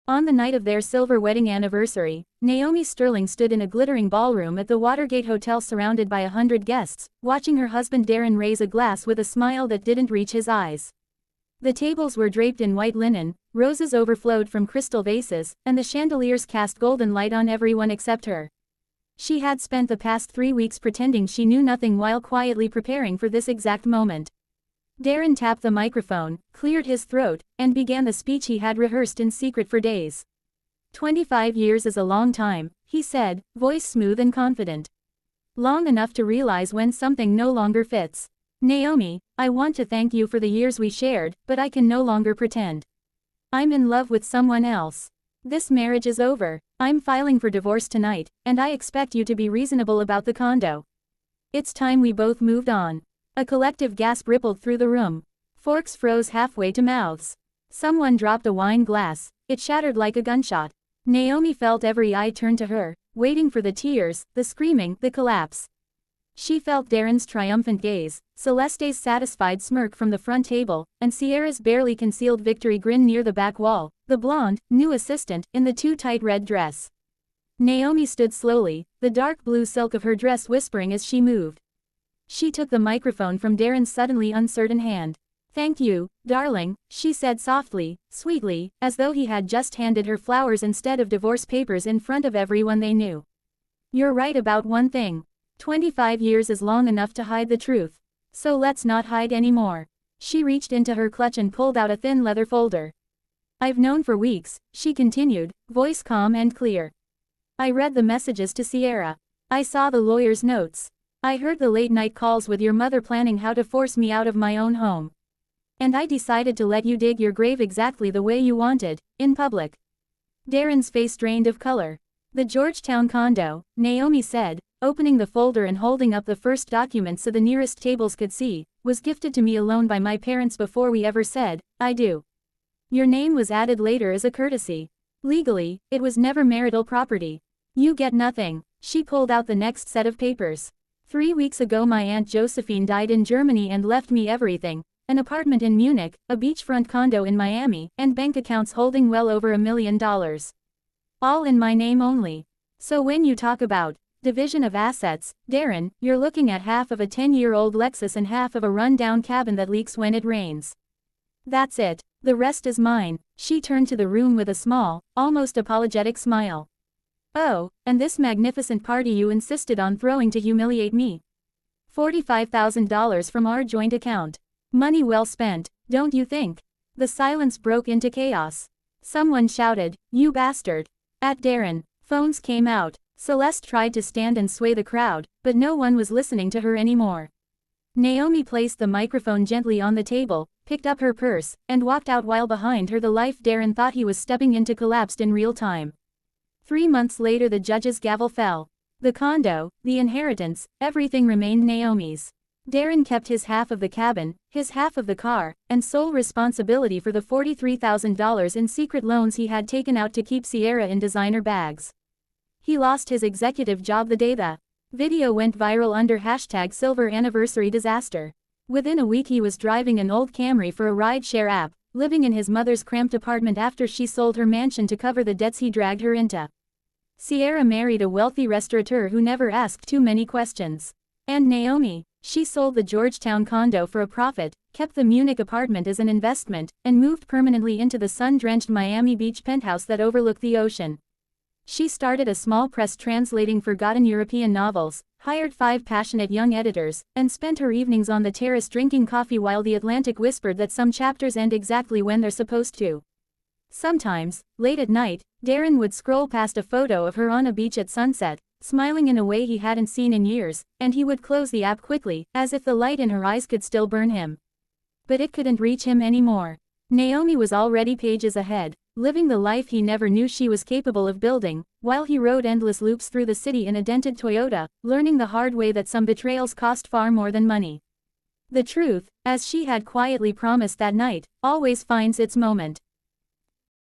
On the night of their silver wedding anniversary, Naomi Sterling stood in a glittering ballroom at the Watergate Hotel surrounded by 100 guests, watching her husband Darren raise a glass with a smile that didn't reach his eyes. The tables were draped in white linen, roses overflowed from crystal vases, and the chandeliers cast golden light on everyone except her. She had spent the past 3 weeks pretending she knew nothing while quietly preparing for this exact moment. Darren tapped the microphone, cleared his throat, and began the speech he had rehearsed in secret for days. 25 years is a long time, he said, voice smooth and confident. Long enough to realize when something no longer fits. Naomi, I want to thank you for the years we shared, but I can no longer pretend. I'm in love with someone else. This marriage is over. I'm filing for divorce tonight, and I expect you to be reasonable about the condo. It's time we both moved on. A collective gasp rippled through the room. Forks froze halfway to mouths. Someone dropped a wine glass. It shattered like a gunshot. Naomi felt every eye turn to her, waiting for the tears, the screaming, the collapse. She felt Darren's triumphant gaze, Celeste's satisfied smirk from the front table, and Sierra's barely concealed victory grin near the back wall, the blonde, new assistant, in the too tight red dress. Naomi stood slowly, the dark blue silk of her dress whispering as she moved. She took the microphone from Darren's suddenly uncertain hand. Thank you, darling, she said softly, sweetly, as though he had just handed her flowers instead of divorce papers in front of everyone they knew. You're right about one thing. 25 years is long enough to hide the truth. So let's not hide anymore. She reached into her clutch and pulled out a thin leather folder. I've known for weeks, she continued, voice calm and clear. I read the messages to Sierra. I saw the lawyer's notes. I heard the late-night calls with your mother planning how to force me out of my own home. And I decided to let you dig your grave exactly the way you wanted, in public. Darren's face drained of color. The Georgetown condo, Naomi said, opening the folder and holding up the first document so the nearest tables could see, was gifted to me alone by my parents before we ever said, I do. Your name was added later as a courtesy. Legally, it was never marital property. You get nothing. She pulled out the next set of papers. 3 weeks ago my Aunt Josephine died in Germany and left me everything, an apartment in Munich, a beachfront condo in Miami, and bank accounts holding well over $1 million. All in my name only. So when you talk about division of assets, Darren, you're looking at half of a 10-year-old Lexus and half of a run-down cabin that leaks when it rains. That's it. The rest is mine. She turned to the room with a small, almost apologetic smile. Oh, and this magnificent party you insisted on throwing to humiliate me. $45,000 from our joint account. Money well spent, don't you think? The silence broke into chaos. Someone shouted, you bastard. At Darren. Phones came out. Celeste tried to stand and sway the crowd, but no one was listening to her anymore. Naomi placed the microphone gently on the table, picked up her purse, and walked out while behind her the life Darren thought he was stepping into collapsed in real time. 3 months later the judge's gavel fell. The condo, the inheritance, everything remained Naomi's. Darren kept his half of the cabin, his half of the car, and sole responsibility for the $43,000 in secret loans he had taken out to keep Sierra in designer bags. He lost his executive job the day the video went viral under #SilverAnniversaryDisaster. Within a week he was driving an old Camry for a ride-share app, living in his mother's cramped apartment after she sold her mansion to cover the debts he dragged her into. Sierra married a wealthy restaurateur who never asked too many questions. And Naomi, she sold the Georgetown condo for a profit, kept the Munich apartment as an investment, and moved permanently into the sun-drenched Miami Beach penthouse that overlooked the ocean. She started a small press translating forgotten European novels, hired 5 passionate young editors, and spent her evenings on the terrace drinking coffee while the Atlantic whispered that some chapters end exactly when they're supposed to. Sometimes, late at night, Darren would scroll past a photo of her on a beach at sunset, smiling in a way he hadn't seen in years, and he would close the app quickly, as if the light in her eyes could still burn him. But it couldn't reach him anymore. Naomi was already pages ahead, living the life he never knew she was capable of building, while he rode endless loops through the city in a dented Toyota, learning the hard way that some betrayals cost far more than money. The truth, as she had quietly promised that night, always finds its moment.